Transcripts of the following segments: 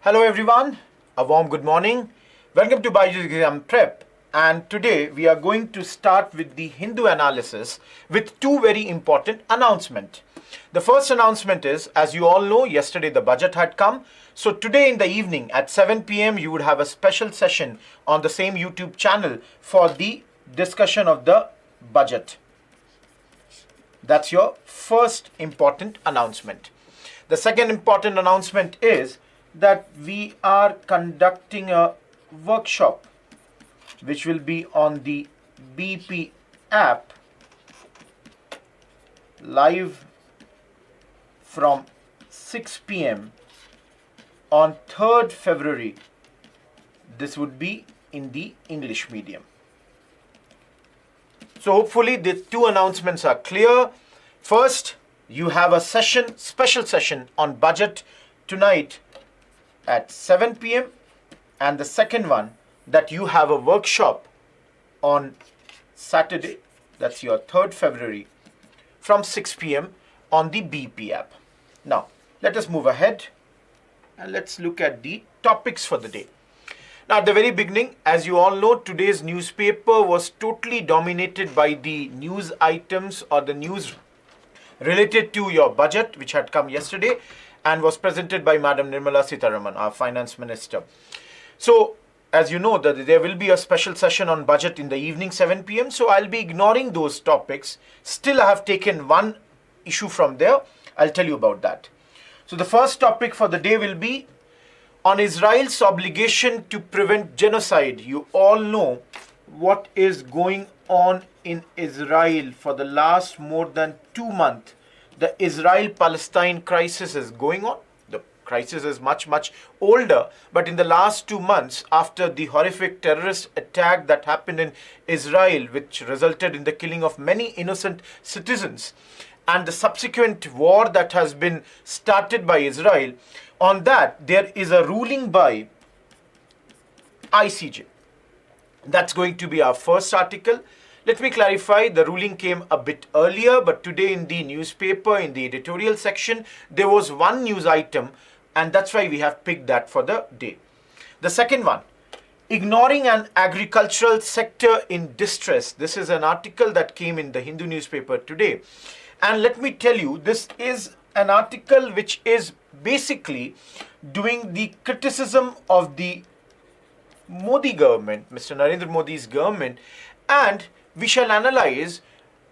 Hello everyone, a warm good morning. Welcome to Byjus Exam Prep, and today we are going to start with the Hindu analysis with two very important announcements. The first announcement is, as you all know, yesterday the budget had come. So today in the evening at 7 p.m. you would have a special session on the same YouTube channel for the discussion of the budget. That's your first important announcement. The second important announcement is that we are conducting a workshop which will be on the BP app live from 6 p.m. on 3rd February. This would be in the English medium. So hopefully the two announcements are clear. First, you have a session, special session on budget tonight at 7 p.m. and the second one, that you have a workshop on Saturday, that's your 3rd February, from 6 p.m. on the BP app. Now, let us move ahead and let's look at the topics for the day. Now, at the very beginning, as you all know, today's newspaper was totally dominated by the news items or the news related to your budget, which had come yesterday and was presented by Madam Nirmala Sitharaman, our finance minister. So, as you know, that there will be a special session on budget in the evening 7 p.m. So, I'll be ignoring those topics. Still, I have taken one issue from there. I'll tell you about that. So, the first topic for the day will be on Israel's obligation to prevent genocide. You all know what is going on in Israel for the last more than 2 months. The Israel-Palestine crisis is going on. The crisis is much older, but in the last 2 months, after the horrific terrorist attack that happened in Israel, which resulted in the killing of many innocent citizens, and the subsequent war that has been started by Israel, on that there is a ruling by ICJ. That's going to be our first article. Let me clarify, the ruling came a bit earlier, but today in the newspaper, in the editorial section, there was one news item, and that's why we have picked that for the day. The second one, ignoring an agricultural sector in distress. This is an article that came in the Hindu newspaper today. And let me tell you, this is an article which is basically doing the criticism of the Modi government, Mr. Narendra Modi's government, and we shall analyze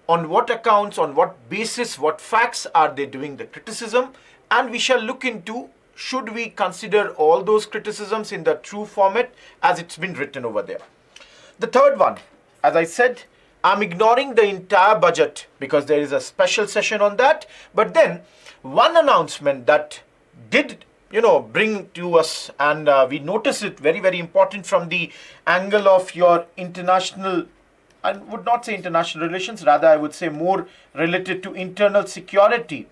on what accounts, on what basis, what facts are they doing the criticism, and we shall look into should we consider all those criticisms in the true format as it's been written over there. The third one, as I said, I'm ignoring the entire budget because there is a special session on that, but then one announcement that did bring to us, and we notice it very important from the angle of your international, I would not say international relations, rather I would say more related to internal security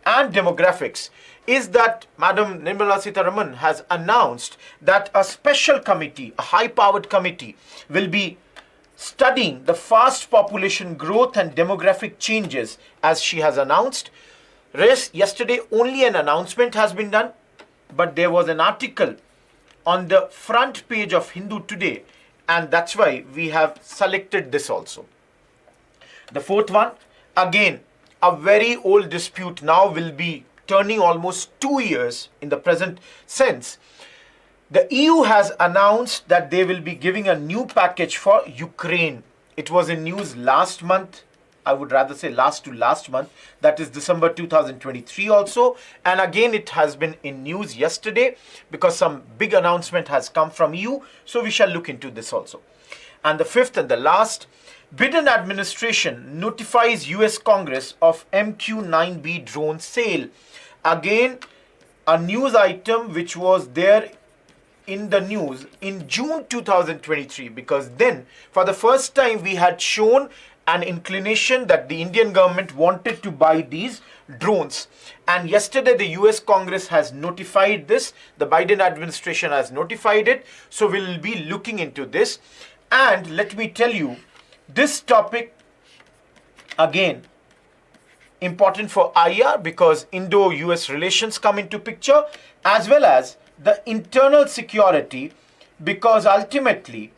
and demographics, is that Madam Nirmala Sitharaman has announced that a special committee, a high-powered committee, will be studying the fast population growth and demographic changes, as she has announced. Yesterday only an announcement has been done, but there was an article on the front page of Hindu today, and that's why we have selected this also. The fourth one, again, a very old dispute now will be turning almost 2 years in the present sense. The EU has announced that they will be giving a new package for Ukraine. It was in news last month. I would rather say last month, that is December 2023 also. And again, it has been in news yesterday because some big announcement has come from EU. So we shall look into this also. And the fifth and the last, Biden administration notifies US Congress of MQ-9B drone sale. Again, a news item which was there in the news in June 2023, because then for the first time we had shown an inclination that the Indian government wanted to buy these drones. And yesterday the US Congress has notified this. The Biden administration has notified it. So we'll be looking into this. And let me tell you, this topic again important for IR because Indo-US relations come into picture, as well as the internal security, because ultimately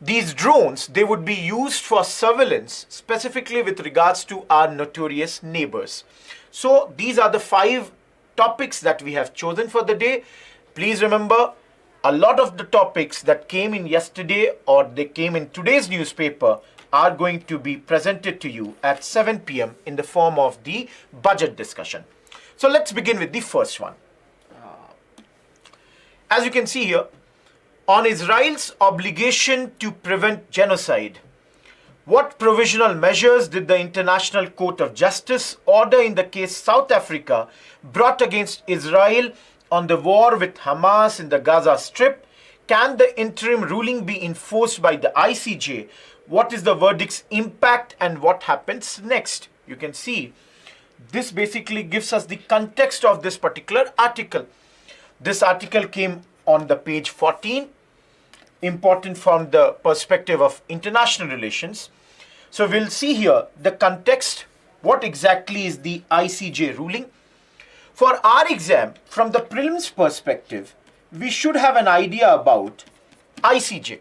these drones, they would be used for surveillance, specifically with regards to our notorious neighbors. So these are the 5 topics that we have chosen for the day. Please remember, a lot of the topics that came in yesterday or they came in today's newspaper are going to be presented to you at 7 p.m. in the form of the budget discussion. So let's begin with the first one. As you can see here, on Israel's obligation to prevent genocide, what provisional measures did the International Court of Justice order in the case South Africa brought against Israel on the war with Hamas in the Gaza Strip? Can the interim ruling be enforced by the ICJ? What is the verdict's impact and what happens next? You can see this basically gives us the context of this particular article. This article came on the page 14, important from the perspective of international relations. So we'll see here the context, what exactly is the ICJ ruling. For our exam, from the prelims perspective, we should have an idea about ICJ.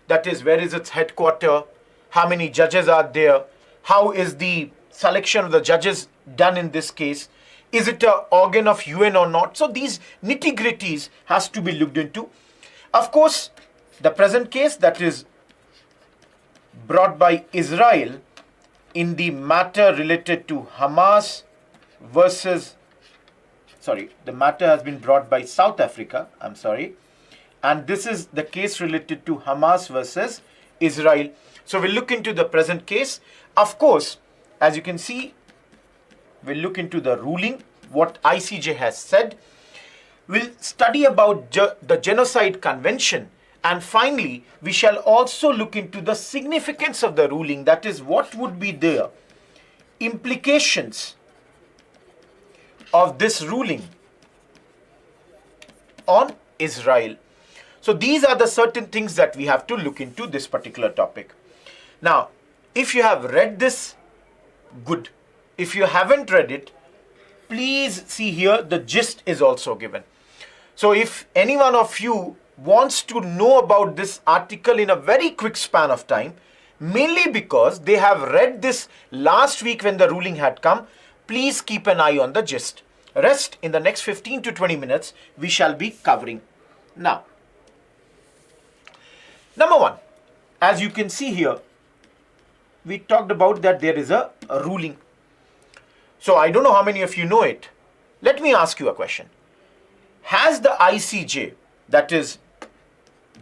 That is, where is its headquarters, how many judges are there, how is the selection of the judges done in this case, is it an organ of UN or not? So these nitty-gritties has to be looked into. Of course, the present case that is brought by Israel in the matter related to Hamas versus, the matter has been brought by South Africa, and this is the case related to Hamas versus Israel. So we'll look into the present case. Of course, as you can see, we'll look into the ruling, what ICJ has said. We'll study about the Genocide Convention. And finally, we shall also look into the significance of the ruling. That is, what would be the implications of this ruling on Israel. So these are the certain things that we have to look into this particular topic. Now, if you have read this, good. If you haven't read it, please see here, the gist is also given. So if any one of you wants to know about this article in a very quick span of time, mainly because they have read this last week when the ruling had come, please keep an eye on the gist. Rest in the next 15 to 20 minutes, we shall be covering. Now, number 1, as you can see here, we talked about that there is a ruling. So I don't know how many of you know it. Let me ask you a question. Has the ICJ, that is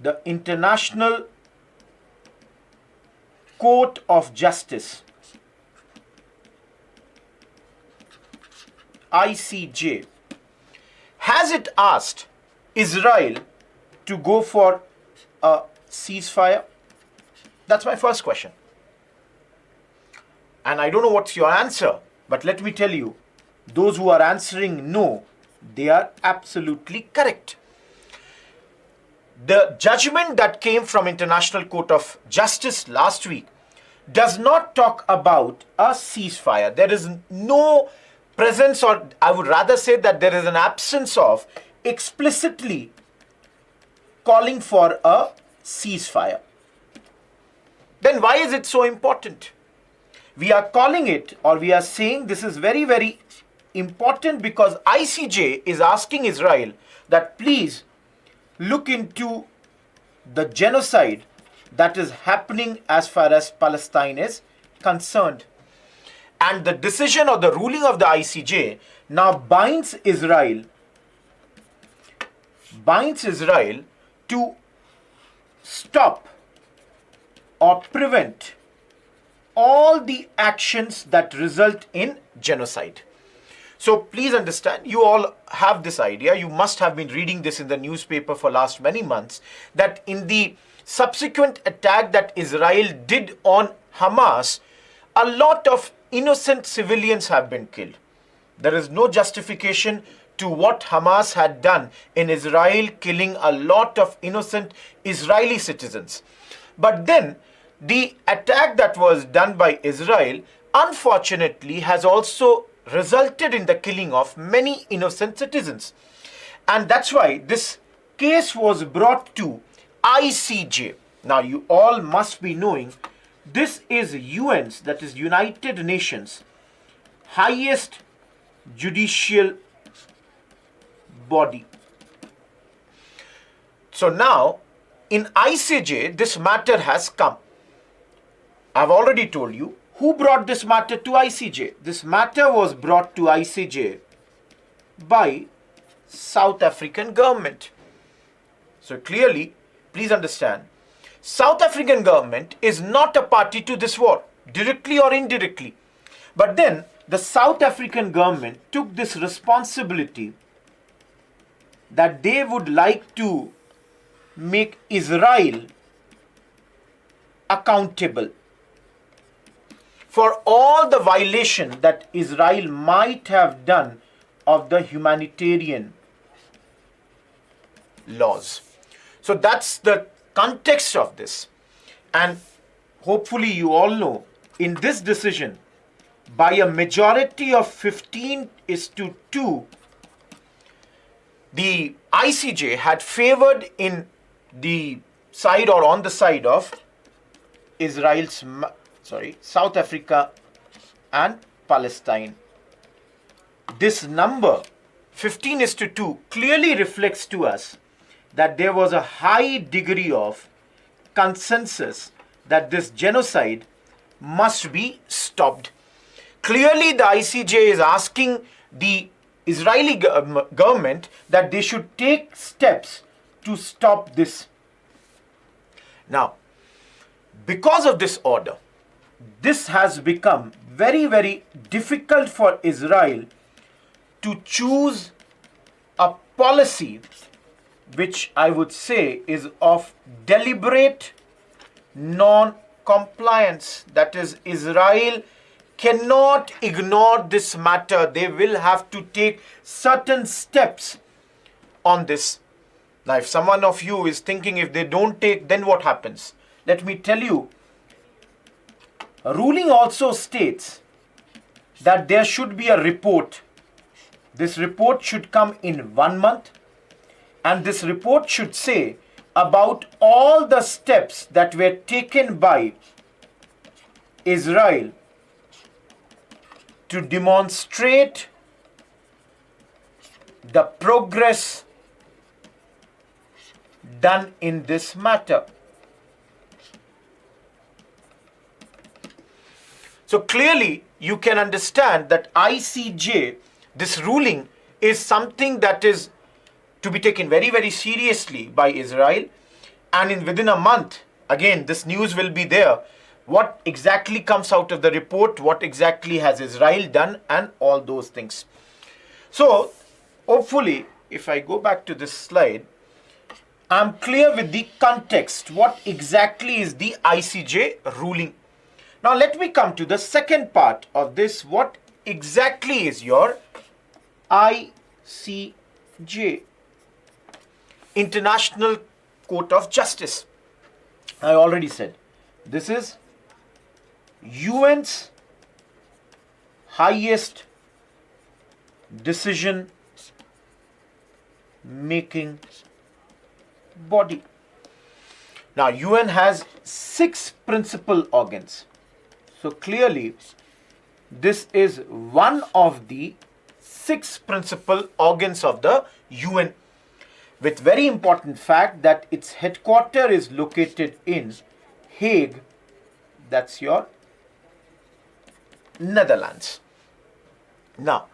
the International Court of Justice, ICJ, has it asked Israel to go for a ceasefire? That's my first question. And I don't know what's your answer, but let me tell you, those who are answering no, they are absolutely correct. The judgment that came from International Court of Justice last week does not talk about a ceasefire. There is no presence, or I would rather say that there is an absence of explicitly calling for a ceasefire. Then why is it so important? We are calling it, or we are saying this is very, very important because ICJ is asking Israel that please look into the genocide that is happening as far as Palestine is concerned. And the decision or the ruling of the ICJ now binds Israel to stop or prevent all the actions that result in genocide. So please understand, you all have this idea, you must have been reading this in the newspaper for last many months, that in the subsequent attack that Israel did on Hamas, a lot of innocent civilians have been killed. There is no justification to what Hamas had done in Israel, killing a lot of innocent Israeli citizens. But then the attack that was done by Israel, unfortunately, has also resulted in the killing of many innocent citizens. And that's why this case was brought to ICJ. Now you all must be knowing this is UN's, that is United Nations, highest judicial body. So now in ICJ this matter has come. I've already told you who brought this matter to ICJ. This matter was brought to ICJ by South African government. So clearly, please understand, South African government is not a party to this war, directly or indirectly. But then the South African government took this responsibility that they would like to make Israel accountable for all the violation that Israel might have done of the humanitarian laws. So that's the context of this. And hopefully you all know, in this decision, by a majority of 15:2, the ICJ had favored in the side or on the side of South Africa and Palestine. This number 15:2 clearly reflects to us that there was a high degree of consensus that this genocide must be stopped. Clearly the ICJ is asking the Israeli government that they should take steps to stop this. Now, because of this order, this has become very, very difficult for Israel to choose a policy which I would say is of deliberate non-compliance. That is, Israel cannot ignore this matter. They will have to take certain steps on this. Now, if someone of you is thinking if they don't take, then what happens? Let me tell you, a ruling also states that there should be a report. This report should come in 1 month, and this report should say about all the steps that were taken by Israel to demonstrate the progress done in this matter. So clearly you can understand that ICJ, this ruling is something that is to be taken very, very seriously by Israel. And within a month, again, this news will be there. What exactly comes out of the report, what exactly has Israel done, and all those things. So hopefully, if I go back to this slide, I'm clear with the context. What exactly is the ICJ ruling? Now let me come to the second part of this. What exactly is your ICJ, International Court of Justice? I already said this is UN's highest decision making body. Now UN has 6 principal organs. So clearly this is one of the 6 principal organs of the UN, with very important fact that its headquarters is located in Hague, that's your Netherlands. Now,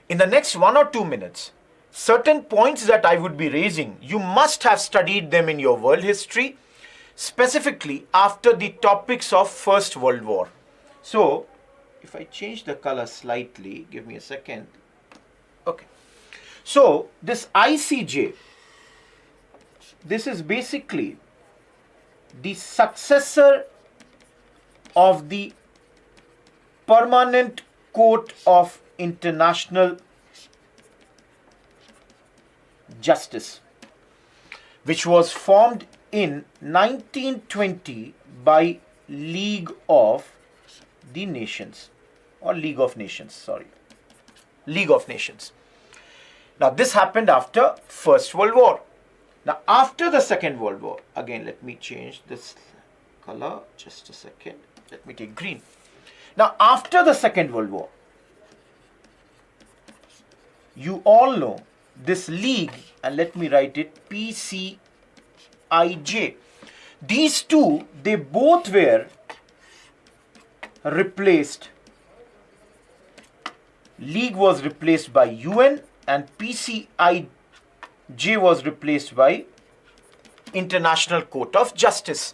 in the next 1 or 2 minutes, certain points that I would be raising, you must have studied them in your world history, specifically after the topics of First World War. So, if I change the color slightly, give me a second. Okay. So, this ICJ, this is basically the successor of the Permanent Court of International Justice, which was formed in 1920 by League of the Nations, or League of Nations, sorry. League of Nations. Now this happened after First World War. Now after the Second World War, again let me change this color, just a second, let me take green. Now after the Second World War, you all know this league, and let me write it PCIJ. These two, they both were replaced. League was replaced by UN and PCIJ was replaced by International Court of Justice.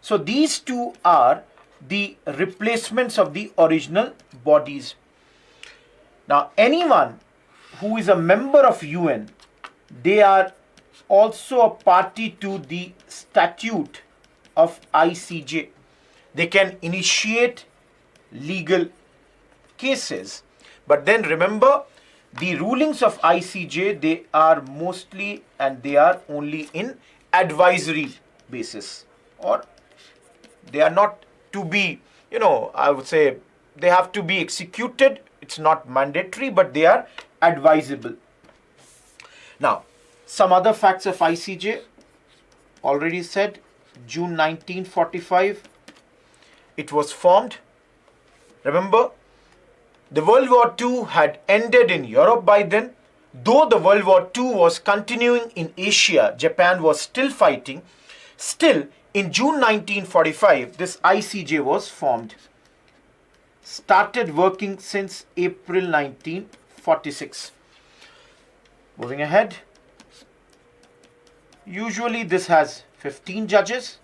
So these two are the replacements of the original bodies. Now anyone who is a member of UN, they are also a party to the statute of ICJ. They can initiate legal cases. But then remember, the rulings of ICJ, they are mostly and they are only in advisory basis, or they are not to be, I would say they have to be executed. It's not mandatory, but they are advisable. Now, some other facts of ICJ, already said, June 1945, it was formed. Remember, the World War II had ended in Europe by then. Though the World War II was continuing in Asia, Japan was still fighting. Still, in June 1945, this ICJ was formed. Started working since April 1946. Moving ahead. Usually this has 15 judges,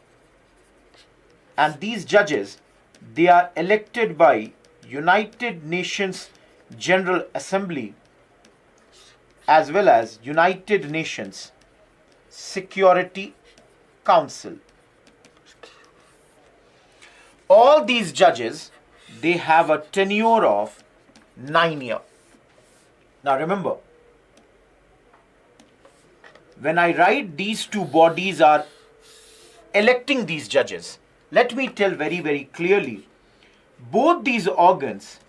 and these judges, they are elected by United Nations General Assembly as well as United Nations Security Council. All these judges, they have a tenure of 9 years. Now remember, when I write these two bodies are electing these judges, let me tell very, very clearly, both these organs,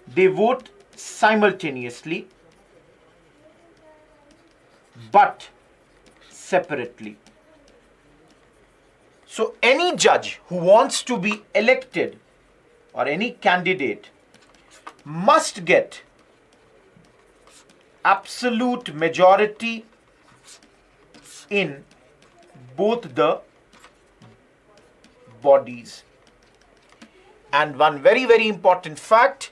they vote simultaneously but separately. So any judge who wants to be elected or any candidate must get absolute majority in both the bodies. And one very, very important fact,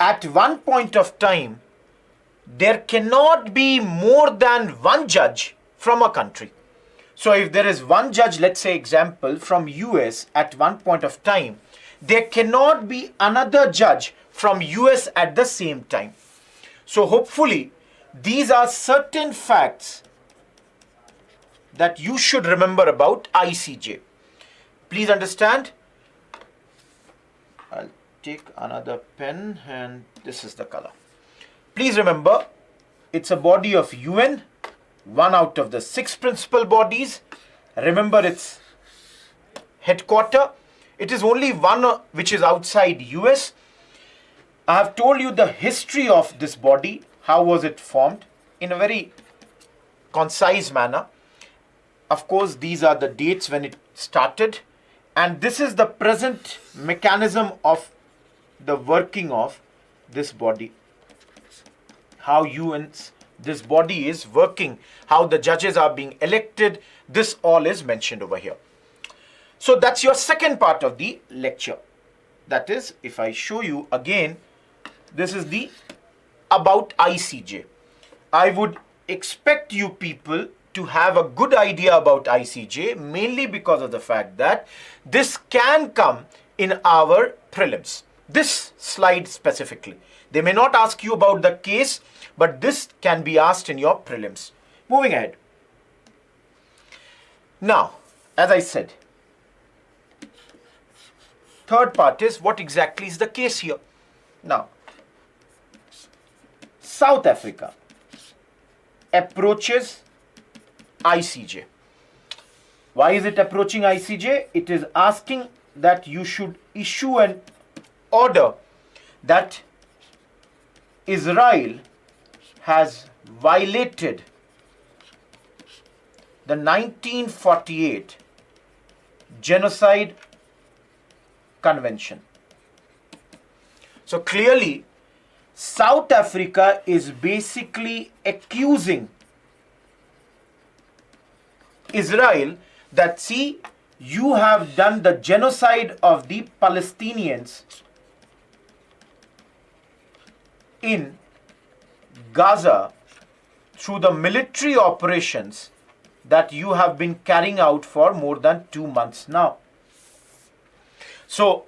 at one point of time, there cannot be more than one judge from a country. So if there is one judge, let's say example, from US at one point of time, there cannot be another judge from US at the same time. So hopefully, these are certain facts that you should remember about ICJ. Please understand. I'll take another pen, and this is the color. Please remember, it's a body of UN, one out of the 6 principal bodies. Remember its headquarter. It is only one which is outside US. I have told you the history of this body. How was it formed? In a very concise manner. Of course, these are the dates when it started. And this is the present mechanism of the working of this body. How this body is working, how the judges are being elected, this all is mentioned over here. So that's your second part of the lecture. That is, if I show you again, this is the about ICJ. I would expect you people to have a good idea about ICJ, mainly because of the fact that this can come in our prelims. This slide specifically. They may not ask you about the case, but this can be asked in your prelims. Moving ahead. Now, as I said, third part is what exactly is the case here. Now, South Africa approaches ICJ. Why is it approaching ICJ? It is asking that you should issue an order that Israel has violated the 1948 Genocide Convention. So clearly, South Africa is basically accusing Israel that, see, you have done the genocide of the Palestinians in Gaza through the military operations that you have been carrying out for more than 2 months now. So,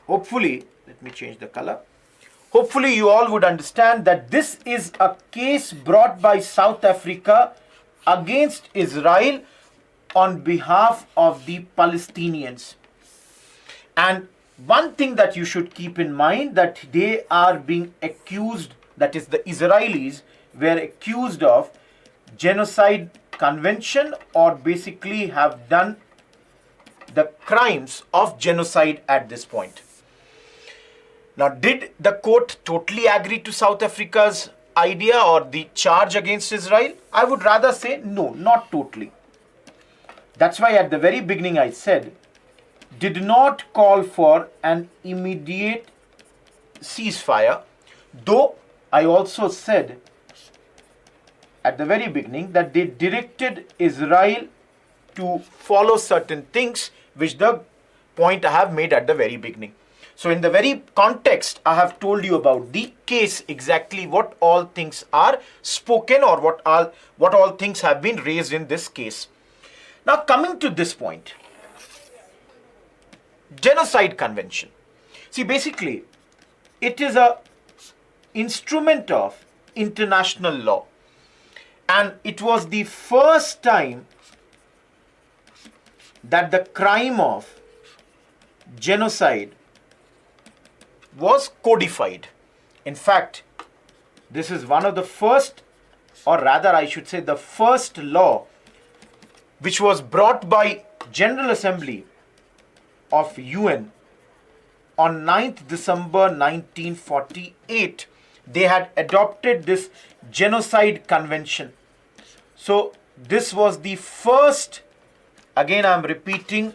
hopefully, let me change the color. Hopefully, you all would understand that this is a case brought by South Africa against Israel on behalf of the Palestinians. And one thing that you should keep in mind, that they are being accused, that is the Israelis were accused of genocide convention, or basically have done the crimes of genocide at this point. Now, did the court totally agree to South Africa's idea or the charge against Israel? I would rather say no, not totally. That's why at the very beginning I said, did not call for an immediate ceasefire, though I also said at the very beginning that they directed Israel to follow certain things, which the point I have made at the very beginning. So in the very context, I have told you about the case, exactly what all things are spoken, or what all things have been raised in this case. Now coming to this point, Genocide Convention. See, basically, it is a instrument of international law, and it was the first time that the crime of genocide was codified. In fact, this is one of the first, or rather I should say the first law which was brought by General Assembly of UN on 9th December 1948. They had adopted this Genocide Convention. So this was the first, again I am repeating,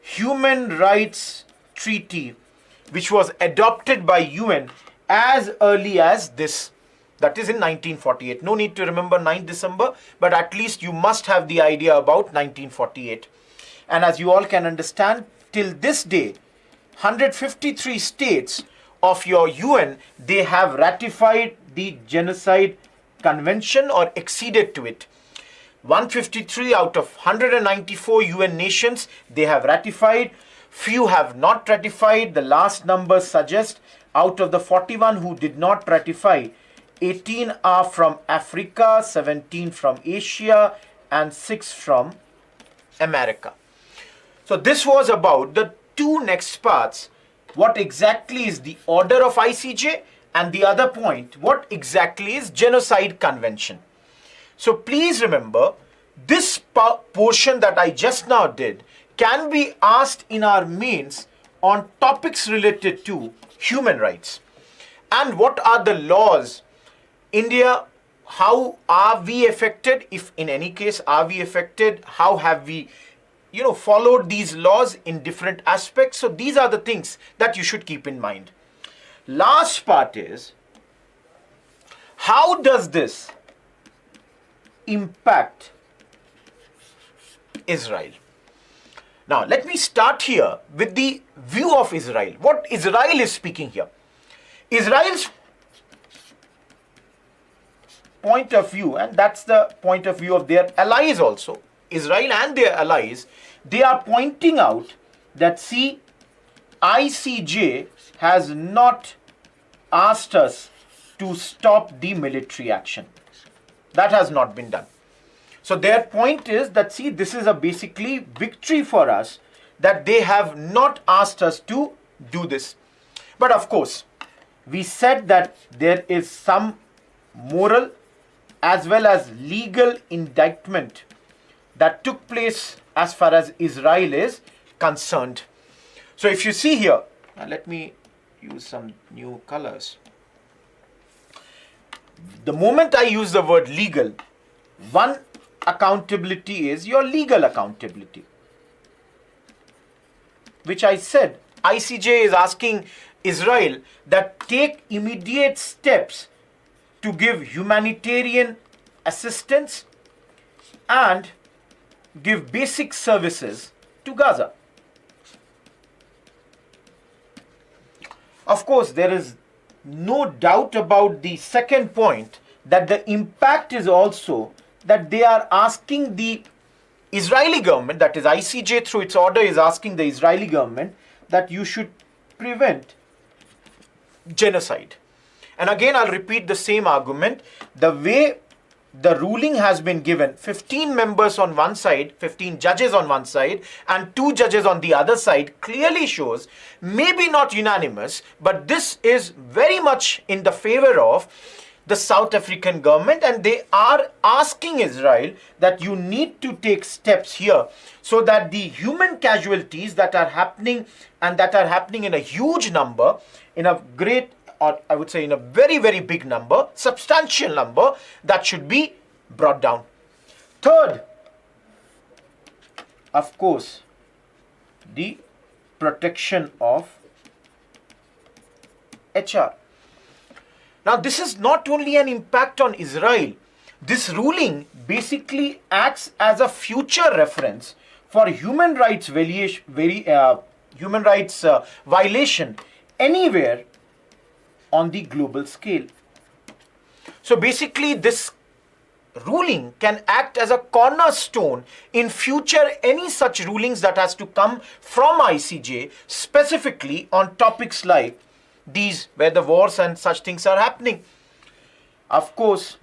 human rights treaty which was adopted by UN as early as this, that is in 1948. No need to remember 9th December, but at least you must have the idea about 1948. And as you all can understand, till this day, 153 states of your UN, they have ratified the Genocide Convention or acceded to it. 153 out of 194 UN nations, they have ratified. Few have not ratified. The last numbers suggest out of the 41 who did not ratify, 18 are from Africa, 17 from Asia, and 6 from America. So this was about the two next parts. What exactly is the order of ICJ? And the other point, what exactly is Genocide Convention? So please remember, this portion that I just now did can be asked in our mains on topics related to human rights. And what are the laws? India, how are we affected? If in any case are we affected? How have we followed these laws in different aspects? So these are the things that you should keep in mind. Last part is, how does this impact Israel? Now, let me start here with the view of Israel. What Israel is speaking here. Israel's point of view, and that's the point of view of their allies also, Israel and their allies, they are pointing out that, see, ICJ has not asked us to stop the military action. That has not been done. So their point is that, see, this is a basically victory for us, that they have not asked us to do this. But of course, we said that there is some moral as well as legal indictment that took place as far as Israel is concerned. So if you see here, let me use some new colors. The moment I use the word legal, one accountability is your legal accountability, which I said ICJ is asking Israel that take immediate steps to give humanitarian assistance and give basic services to Gaza. Of course, there is no doubt about the second point, that the impact is also that they are asking the Israeli government, that is ICJ through its order is asking the Israeli government that you should prevent genocide. And again, I'll repeat the same argument. The way the ruling has been given, 15 members on one side, 15 judges on one side, and 2 judges on the other side, clearly shows, maybe not unanimous, but this is very much in the favor of the South African government, and they are asking Israel that you need to take steps here so that the human casualties that are happening, and that are happening in a huge number, in a great, or I would say in a very, very big number, substantial number, that should be brought down. Third, of course, the protection of HR. Now, this is not only an impact on Israel. This ruling basically acts as a future reference for human rights violation anywhere on the global scale. So basically, this ruling can act as a cornerstone in future any such rulings that has to come from ICJ, specifically on topics like these, where the wars and such things are happening. Of course,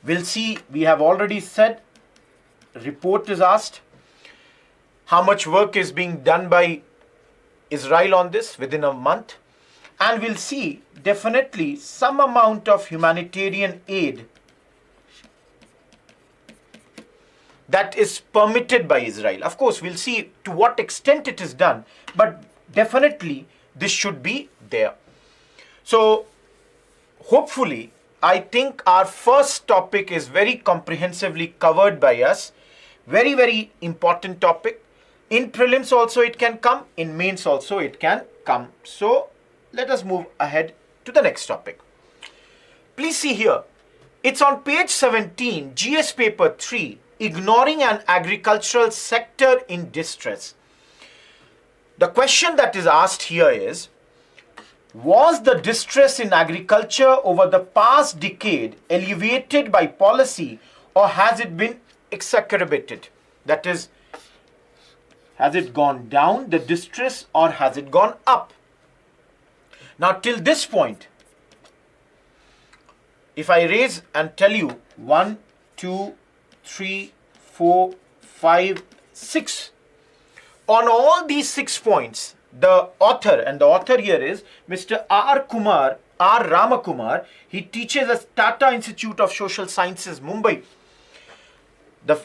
we'll see, we have already said, report is asked, how much work is being done by Israel on this within a month, and we'll see definitely some amount of humanitarian aid that is permitted by Israel. Of course, we'll see to what extent it is done, but definitely this should be there. So hopefully, I think our first topic is very comprehensively covered by us. Very, very important topic. In prelims also it can come, in mains also it can come. So let us move ahead to the next topic. Please see here, it's on page 17, GS paper 3, ignoring an agricultural sector in distress. The question that is asked here is, was the distress in agriculture over the past decade alleviated by policy, or has it been exacerbated? That is, has it gone down, the distress, or has it gone up? Now, till this point, if I raise and tell you 1, 2, 3, 4, 5, 6, on all these 6 points, the author, and the author here is Mr. R. Ramakumar. He teaches at Tata Institute of Social Sciences, Mumbai. The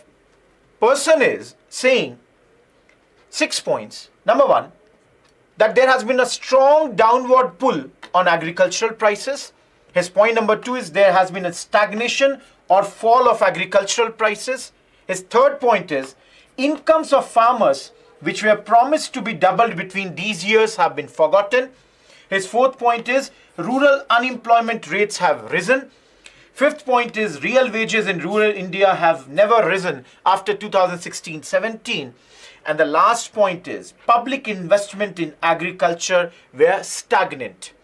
person is saying 6 points. Number 1, that there has been a strong downward pull on agricultural prices. His point number 2 is there has been a stagnation or fall of agricultural prices. His third point is incomes of farmers, which were promised to be doubled between these years, have been forgotten. His fourth point is rural unemployment rates have risen. Fifth point is real wages in rural India have never risen after 2016-17. And the last point is public investment in agriculture were stagnant.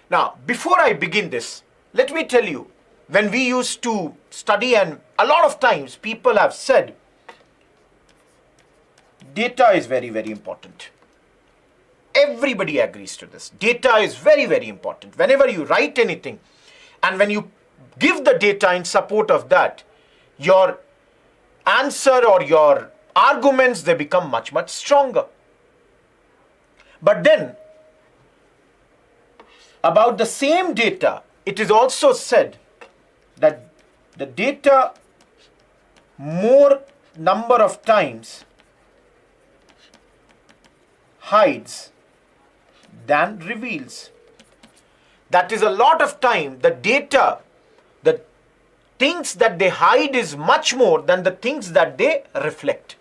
Now, before I begin this, let me tell you, when we used to study, and a lot of times people have said, data is very, very important. Everybody agrees to this. Data is very, very important. Whenever you write anything, and when you give the data in support of that, your answer or your arguments, they become much, much stronger. But then, about the same data, it is also said that the data more number of times hides than reveals. That is a lot of time. The data, the things that they hide is much more than the things that they reflect.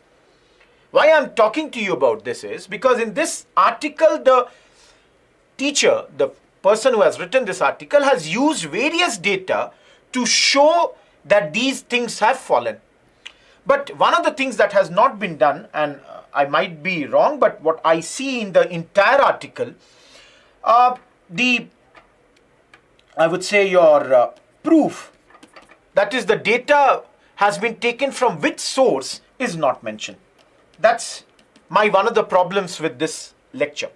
Why I'm talking to you about this is because in this article, the teacher, the person who has written this article, has used various data to show that these things have fallen. But one of the things that has not been done, and I might be wrong, but what I see in the entire article, I would say your proof, that is the data has been taken from which source, is not mentioned. That's one of the problems with this lecture.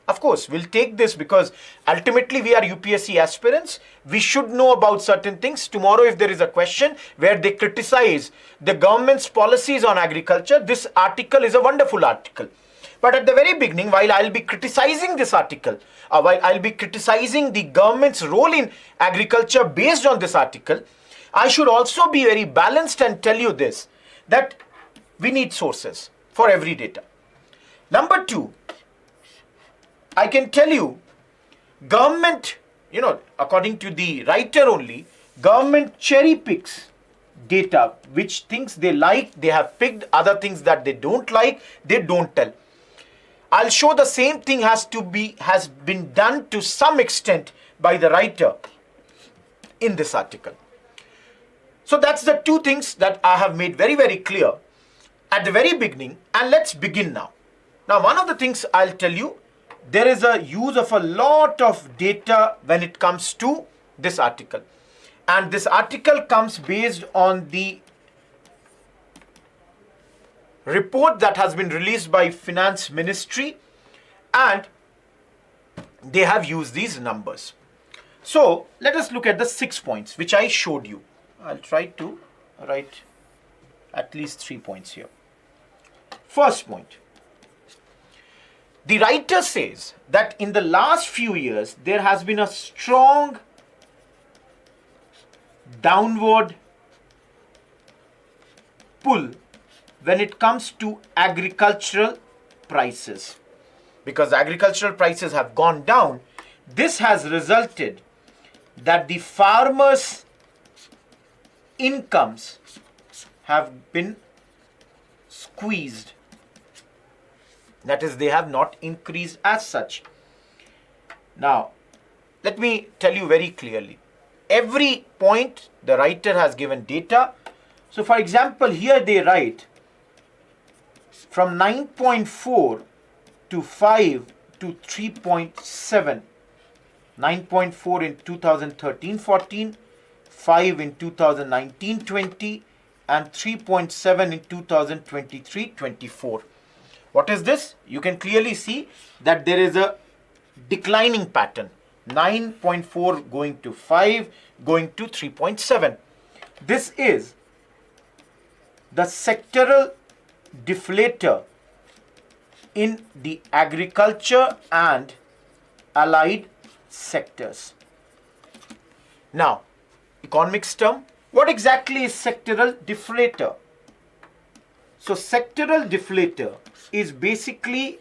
Of course, we'll take this because ultimately we are UPSC aspirants. We should know about certain things. Tomorrow, if there is a question where they criticize the government's policies on agriculture, this article is a wonderful article. But at the very beginning, while I'll be criticizing this article, while I'll be criticizing the government's role in agriculture based on this article, I should also be very balanced and tell you this, that we need sources for every data. Number two, I can tell you, government, according to the writer only, government cherry picks data, which things they like, they have picked, other things that they don't like, they don't tell. I'll show the same thing has been done to some extent by the writer in this article. So that's the two things that I have made very, very clear at the very beginning, and let's begin now. Now, one of the things I'll tell you, there is a use of a lot of data when it comes to this article. And this article comes based on the report that has been released by Finance Ministry, and they have used these numbers. So let us look at the 6 points which I showed you. I'll try to write at least 3 points here. First point. The writer says that in the last few years, there has been a strong downward pull when it comes to agricultural prices. Because agricultural prices have gone down, this has resulted that the farmers' incomes have been squeezed. That is, they have not increased as such. Now, let me tell you very clearly. Every point the writer has given data. So, for example, here they write from 9.4 to 5 to 3.7. 9.4 in 2013-14, 5 in 2019-20, and 3.7 in 2023-24. What is this? You can clearly see that there is a declining pattern. 9.4 going to 5, going to 3.7. This is the sectoral deflator in the agriculture and allied sectors. Now, economics term, what exactly is sectoral deflator? So, sectoral deflator is basically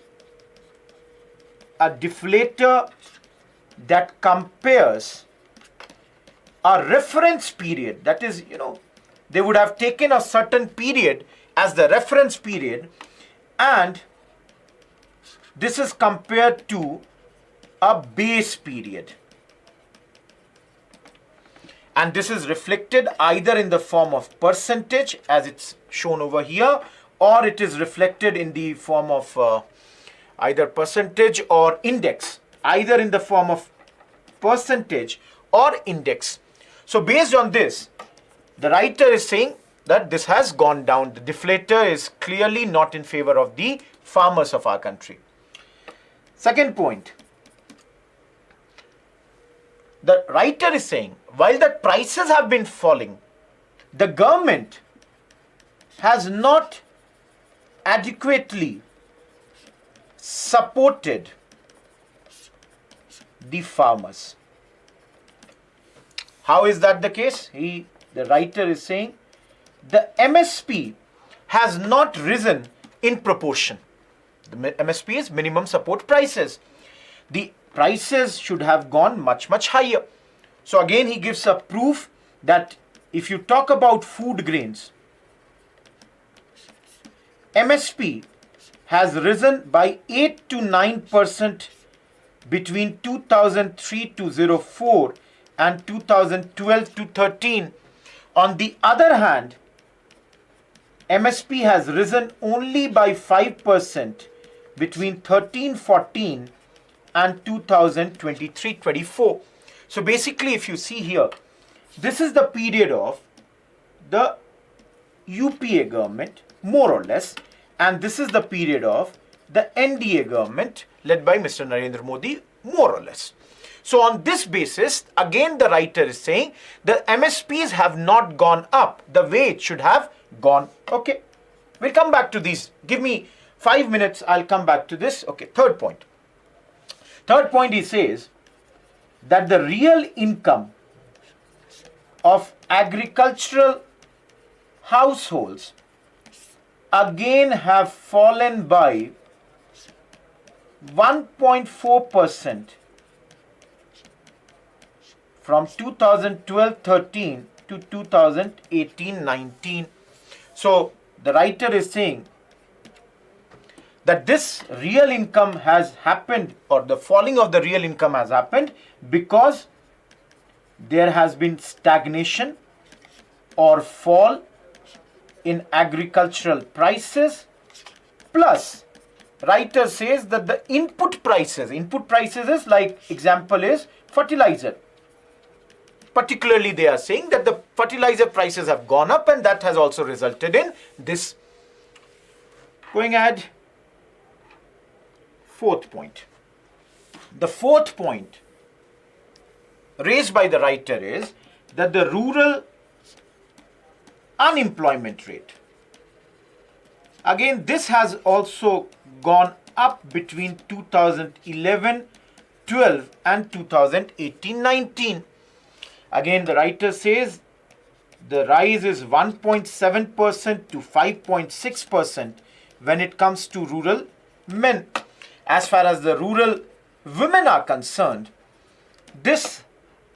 a deflator that compares a reference period. That is, they would have taken a certain period as the reference period, and this is compared to a base period. And this is reflected either in the form of percentage, as it's shown over here, or it is reflected in the form of either percentage or index, either in the form of percentage or index. So based on this, the writer is saying that this has gone down. The deflator is clearly not in favor of the farmers of our country. Second point, the writer is saying, while the prices have been falling, the government has not adequately supported the farmers. How is that the case? The writer is saying the MSP has not risen in proportion. The MSP is minimum support prices. The prices should have gone much, much higher. So again, he gives a proof that if you talk about food grains, MSP has risen by 8 to 9% between 2003 to 04 and 2012 to 13. On the other hand, MSP has risen only by 5% between 13-14 and 2023-24. So basically, if you see here, this is the period of the UPA government, more or less, and this is the period of the NDA government led by Mr. Narendra Modi, more or less. So on this basis, again the writer is saying the MSPs have not gone up the way it should have gone. Okay, we'll come back to these. Give me 5 minutes, I'll come back to this. Okay, third point. Third point, he says that the real income of agricultural households again have fallen by 1.4% from 2012-13 to 2018-19. So the writer is saying that this real income has happened, or the falling of the real income has happened because there has been stagnation or fall in agricultural prices, plus writer says that the input prices is like, example is fertilizer. Particularly they are saying that the fertilizer prices have gone up, and that has also resulted in this. Going ahead, fourth point. The fourth point raised by the writer is that the rural unemployment rate, again this has also gone up between 2011-12 and 2018-19. Again the writer says the rise is 1.7% to 5.6% when it comes to rural men. As far as the rural women are concerned, this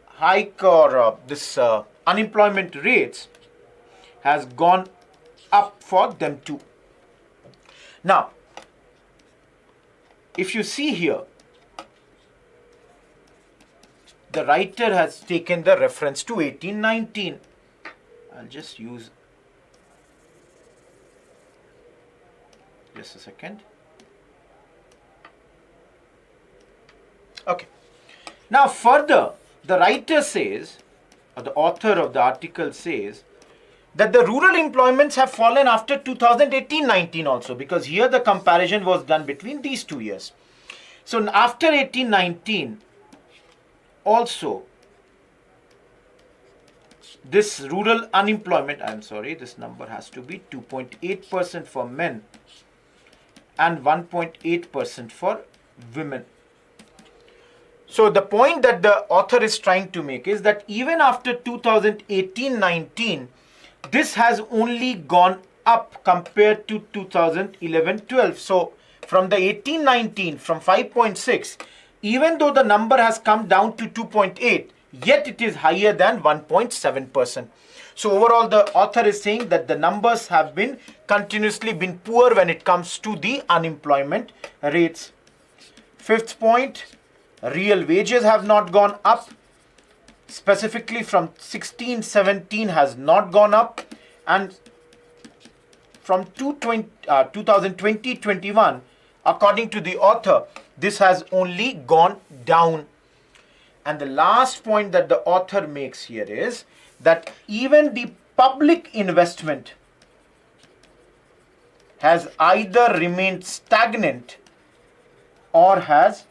hike or this unemployment rates has gone up for them too. Now, if you see here, the writer has taken the reference to 1819. I'll just use, just a second. Okay. Now further, the writer says, or the author of the article says, that the rural employments have fallen after 2018-19 also, because here the comparison was done between these 2 years. So after 18-19 also, this rural unemployment, this number has to be 2.8% for men and 1.8% for women. So the point that the author is trying to make is that even after 2018-19, this has only gone up compared to 2011-12. So from the 18-19, from 5.6, even though the number has come down to 2.8, yet it is higher than 1.7%. So overall, the author is saying that the numbers have been continuously been poor when it comes to the unemployment rates. Fifth point, real wages have not gone up. Specifically from 16-17 has not gone up, and from 2020-21, according to the author, this has only gone down. And the last point that the author makes here is that even the public investment has either remained stagnant or has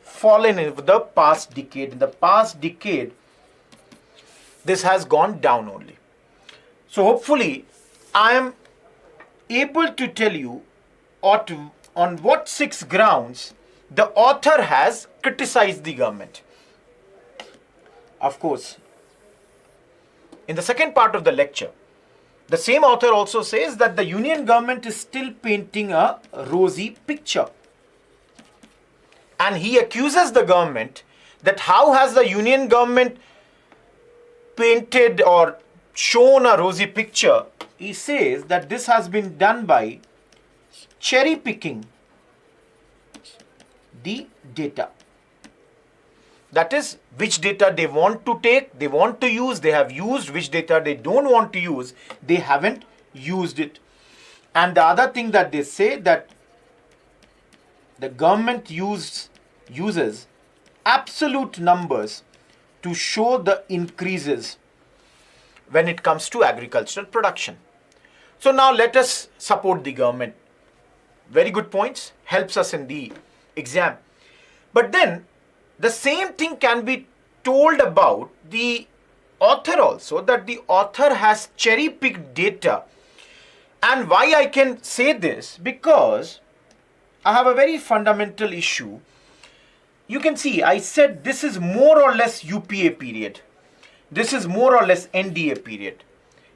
fallen in the past decade. In the past decade, this has gone down only. So hopefully, I am able to tell you on what 6 grounds the author has criticized the government. Of course, in the second part of the lecture, the same author also says that the union government is still painting a rosy picture. And he accuses the government that how has the union government painted or shown a rosy picture. He says that this has been done by cherry picking the data. That is, which data they want to take, they want to use, they have used, which data they don't want to use, they haven't used it. And the other thing that they say that the government uses absolute numbers to show the increases when it comes to agricultural production. So now let us support the government. Very good points, helps us in the exam. But then the same thing can be told about the author also, that the author has cherry-picked data. And why I can say this? Because I have a very fundamental issue. You can see I said this is more or less UPA period. This is more or less NDA period.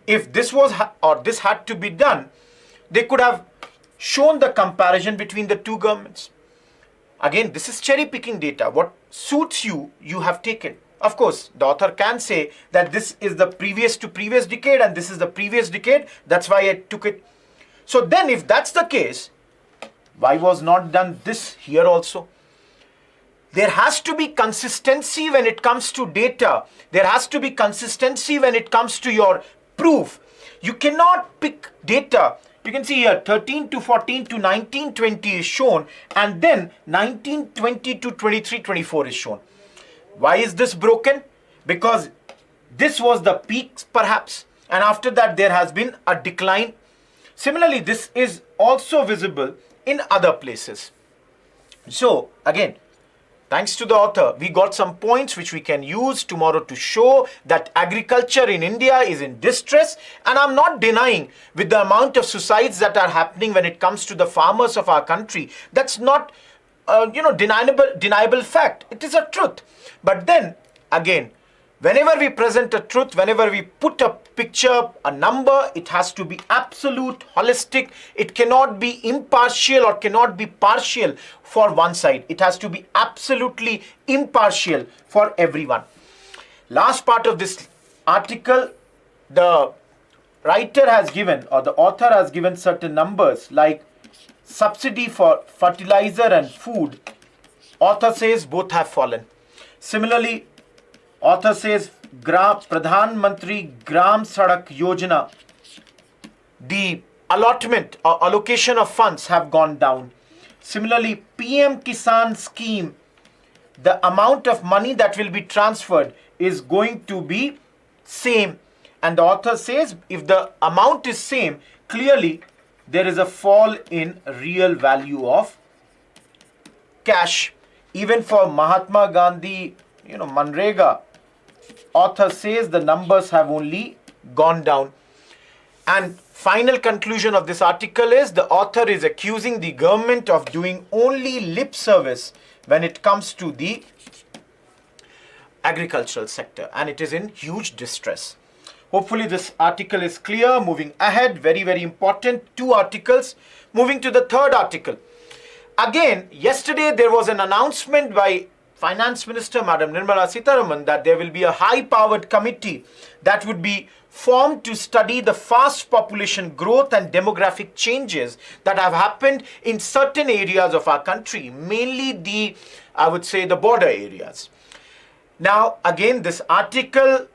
If this was or this had to be done, they could have shown the comparison between the two governments. Again, this is cherry picking data. What suits you, you have taken. Of course, the author can say that this is the previous to previous decade and this is the previous decade. That's why I took it. So then if that's the case, why was not done this here also? There has to be consistency when it comes to data. There has to be consistency when it comes to your proof. You cannot pick data. You can see here 13 to 14 to 19, 20 is shown, and then 19, 20 to 23, 24 is shown. Why is this broken? Because this was the peak perhaps, and after that there has been a decline. Similarly, this is also visible in other places. So again, thanks to the author, we got some points which we can use tomorrow to show that agriculture in India is in distress. And I'm not denying with the amount of suicides that are happening when it comes to the farmers of our country. That's not, deniable fact. It is a truth. But then again, whenever we present a truth, whenever we put a picture, a number, it has to be absolute, holistic. It cannot be impartial or cannot be partial for one side. It has to be absolutely impartial for everyone. Last part of this article, the writer has given or the author has given certain numbers like subsidy for fertilizer and food. Author says both have fallen. Similarly, author says Pradhan Mantri Gram Sadak Yojana, the allotment or allocation of funds have gone down. Similarly, PM Kisan scheme, the amount of money that will be transferred is going to be same. And the author says if the amount is same, clearly there is a fall in real value of cash. Even for Mahatma Gandhi, Manrega, author says the numbers have only gone down. And final conclusion of this article is the author is accusing the government of doing only lip service when it comes to the agricultural sector, and it is in huge distress. Hopefully this article is clear. Moving ahead, very, very important, 2 articles. Moving to the third article. Again, yesterday there was an announcement by Finance Minister Madam Nirmala Sitharaman that there will be a high-powered committee that would be formed to study the fast population growth and demographic changes that have happened in certain areas of our country, mainly the border areas. Now, again, this article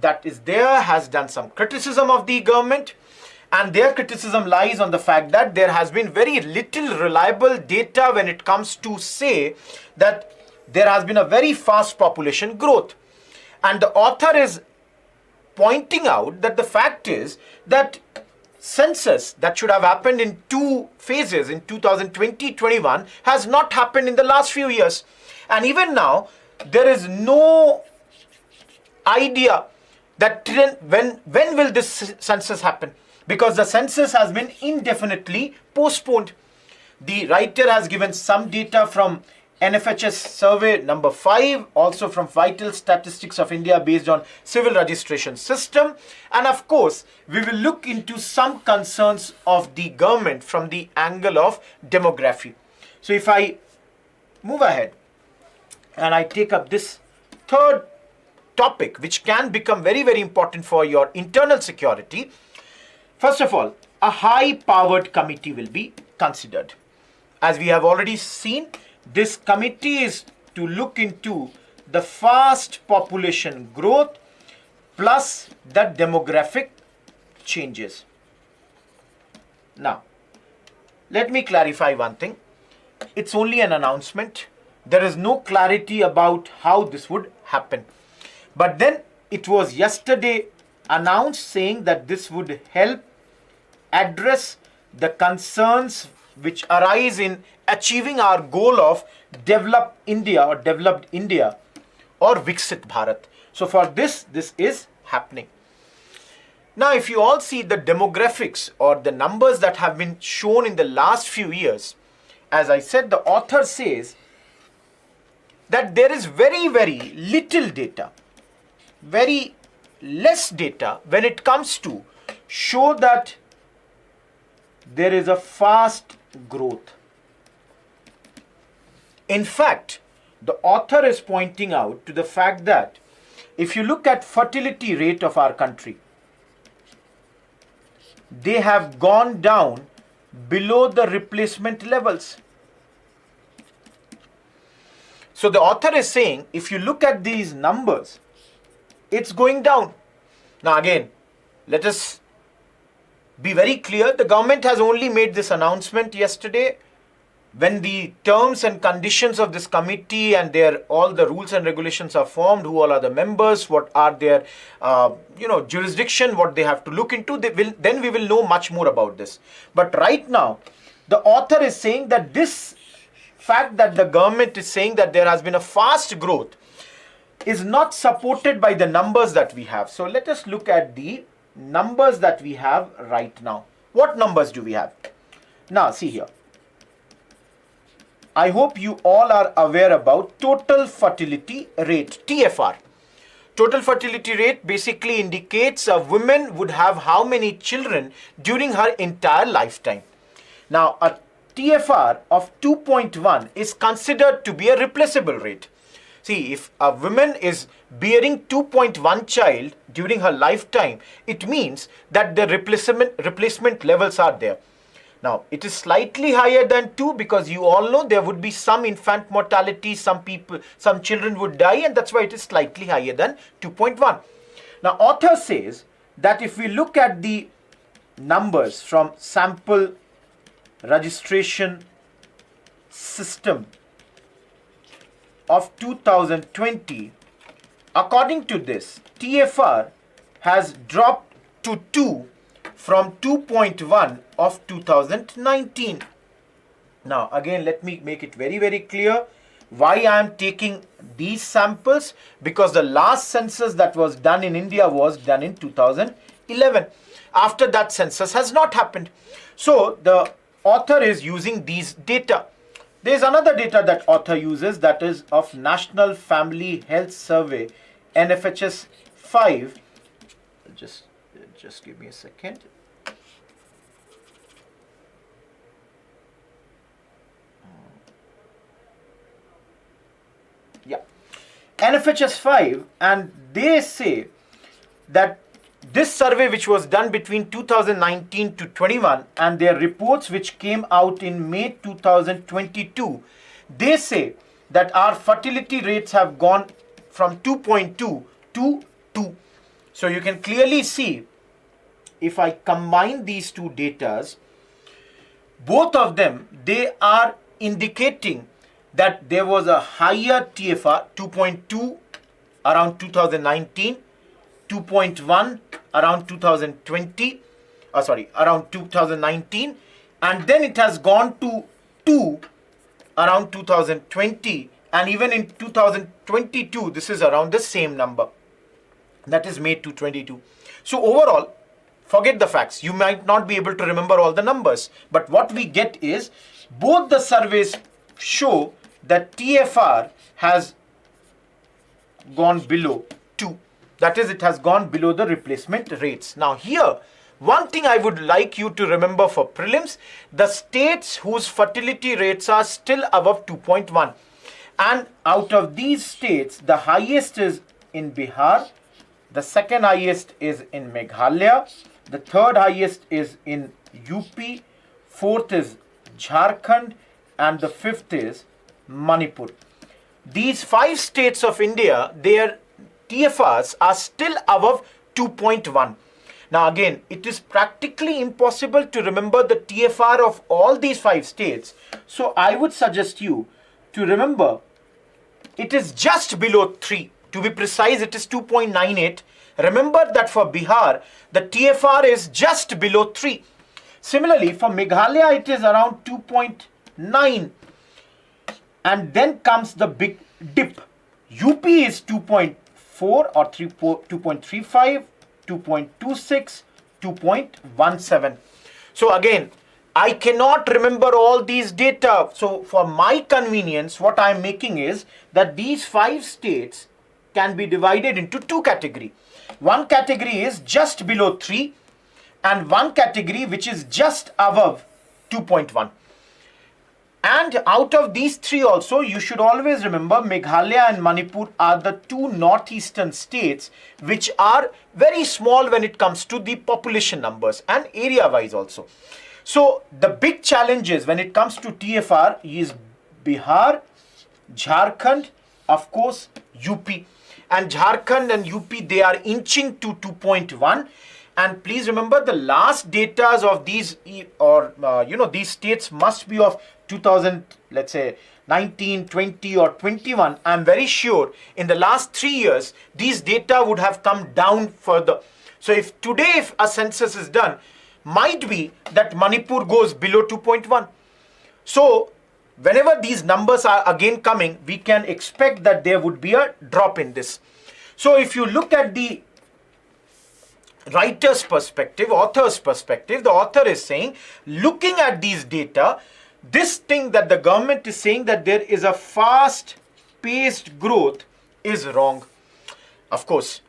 that is there has done some criticism of the government, and their criticism lies on the fact that there has been very little reliable data when it comes to say that there has been a very fast population growth. And the author is pointing out that the fact is that census that should have happened in 2 phases in 2020-21 has not happened in the last few years. And even now, there is no idea that when will this census happen, because the census has been indefinitely postponed. The writer has given some data from NFHS survey number 5, also from Vital Statistics of India based on civil registration system. And of course, we will look into some concerns of the government from the angle of demography. So if I move ahead and I take up this third topic, which can become very, very important for your internal security. First of all, a high-powered committee will be considered. As we have already seen, this committee is to look into the fast population growth plus the demographic changes. Now, let me clarify one thing. It's only an announcement. There is no clarity about how this would happen. But then it was yesterday announced saying that this would help address the concerns which arise in achieving our goal of developed India or Viksit Bharat. So for this is happening. Now, if you all see the demographics or the numbers that have been shown in the last few years, as I said, the author says that there is very, very little data, very less data when it comes to show that there is a fast growth. In fact, the author is pointing out to the fact that if you look at fertility rate of our country, they have gone down below the replacement levels. So the author is saying, if you look at these numbers, it's going down. Now again, let us be very clear. The government has only made this announcement yesterday. When the terms and conditions of this committee and all the rules and regulations are formed, who all are the members, what are their jurisdiction, what they have to look into, then we will know much more about this. But right now, the author is saying that this fact that the government is saying that there has been a fast growth is not supported by the numbers that we have. So let us look at the numbers that we have right now. What numbers do we have? Now see here. I hope you all are aware about total fertility rate, TFR. Total fertility rate basically indicates a woman would have how many children during her entire lifetime. Now, a TFR of 2.1 is considered to be a replaceable rate. See, if a woman is bearing 2.1 child during her lifetime, it means that the replacement levels are there. Now, it is slightly higher than 2 because you all know there would be some infant mortality, some children would die, and that's why it is slightly higher than 2.1. Now, author says that if we look at the numbers from sample registration system of 2020, according to this, TFR has dropped to 2 from 2.1 of 2019. Now again, let me make it very, very clear why I am taking these samples, because the last census that was done in India was done in 2011. After that, census has not happened. So the author is using these data. There is another data that author uses, that is of National Family Health Survey, NFHS 5. Just give me a second. Yeah, NFHS 5, and they say that this survey, which was done between 2019 to 21, and their reports which came out in May 2022, they say that our fertility rates have gone from 2.2 to 2. So you can clearly see, if I combine these two datas, both of them, they are indicating that there was a higher TFR, 2.2 around 2019, 2.1 around 2020, around 2019, and then it has gone to 2 around 2020, and even in 2022, this is around the same number. That is May 2022. So overall, forget the facts. You might not be able to remember all the numbers, but what we get is both the surveys show that TFR has gone below 2. That is, it has gone below the replacement rates. Now here, one thing I would like you to remember for prelims, the states whose fertility rates are still above 2.1. And out of these states, the highest is in Bihar, the second highest is in Meghalaya, the third highest is in UP, fourth is Jharkhand, and the fifth is Manipur. These 5 states of India, their TFRs are still above 2.1. Now again, it is practically impossible to remember the TFR of all these 5 states. So I would suggest you to remember it is just below 3. To be precise, it is 2.98. Remember that for Bihar, the TFR is just below 3. Similarly, for Meghalaya, it is around 2.9. And then comes the big dip. UP is 2.4 or 2.35, 2.26, 2.17. So again, I cannot remember all these data. So for my convenience, what I am making is that these 5 states can be divided into 2 categories. One category is just below 3 and one category which is just above 2.1. And out of these 3 also, you should always remember Meghalaya and Manipur are the 2 northeastern states which are very small when it comes to the population numbers and area wise also. So the big challenges when it comes to TFR is Bihar, Jharkhand, of course UP. And Jharkhand and UP, they are inching to 2.1. And please remember the last data of these these states must be of 2000, let's say 19, 20 or 21. I'm very sure in the last 3 years, these data would have come down further. So if today a census is done, might be that Manipur goes below 2.1. So whenever these numbers are again coming, we can expect that there would be a drop in this. So if you look at the writer's perspective, author's perspective, the author is saying, looking at these data, this thing that the government is saying that there is a fast-paced growth is wrong. Of course,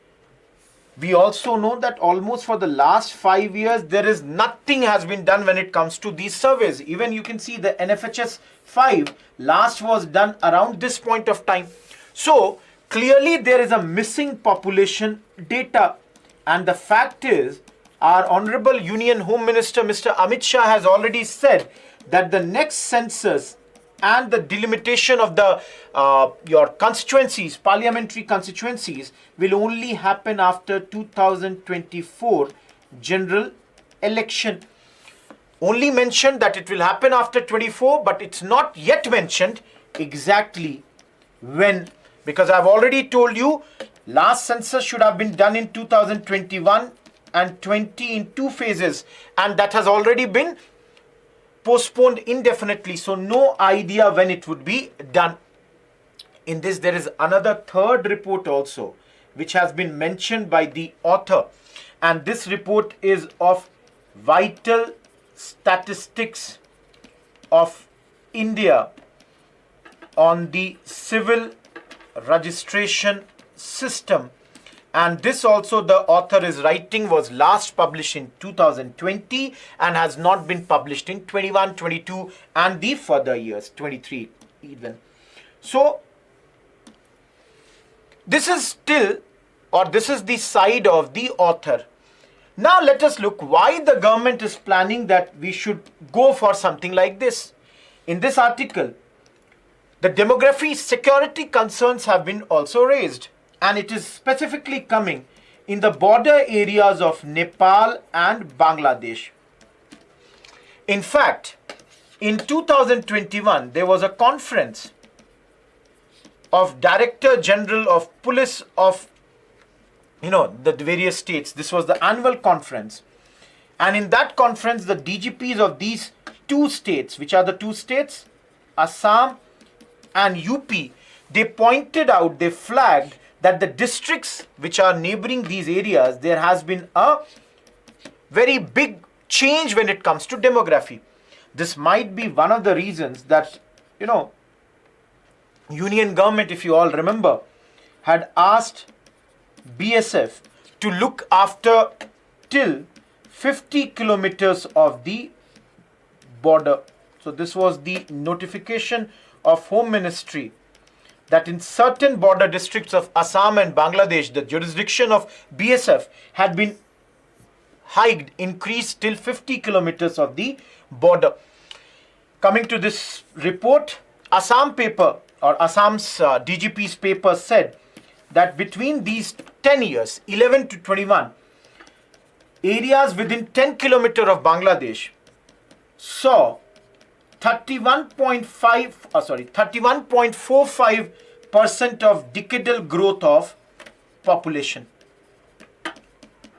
we also know that almost for the last 5 years, there is nothing has been done when it comes to these surveys. Even you can see the NFHS 5 last was done around this point of time. So clearly there is a missing population data. And the fact is, our Honorable Union Home Minister, Mr. Amit Shah, has already said that the next census and the delimitation of the your constituencies, parliamentary constituencies, will only happen after 2024 general election. Only mentioned that it will happen after 24, but it's not yet mentioned exactly when. Because I've already told you, last census should have been done in 2021 and 20 in 2 phases, and that has already been postponed indefinitely. So no idea when it would be done. In this, there is another third report also, which has been mentioned by the author. And this report is of Vital Statistics of India on the Civil Registration System. And this also, the author is writing, was last published in 2020 and has not been published in 21, 22 and the further years, 23 even. So this is still, or this is the side of the author. Now let us look why the government is planning that we should go for something like this. In this article, the demography security concerns have been also raised. And it is specifically coming in the border areas of Nepal and Bangladesh. In fact, in 2021, there was a conference of Director General of Police of, the various states. This was the annual conference. And in that conference, the DGPs of these 2 states, which are the 2 states, Assam and UP, they pointed out, they flagged that the districts which are neighboring these areas, there has been a very big change when it comes to demography. This might be one of the reasons that, Union government, if you all remember, had asked BSF to look after till 50 kilometers of the border. So this was the notification of Home Ministry that in certain border districts of Assam and Bangladesh, the jurisdiction of BSF had been increased till 50 kilometers of the border. Coming to this report, Assam paper or Assam's DGP's paper said that between these 10 years, 11 to 21, areas within 10 kilometers of Bangladesh saw 31.45% of decadal growth of population.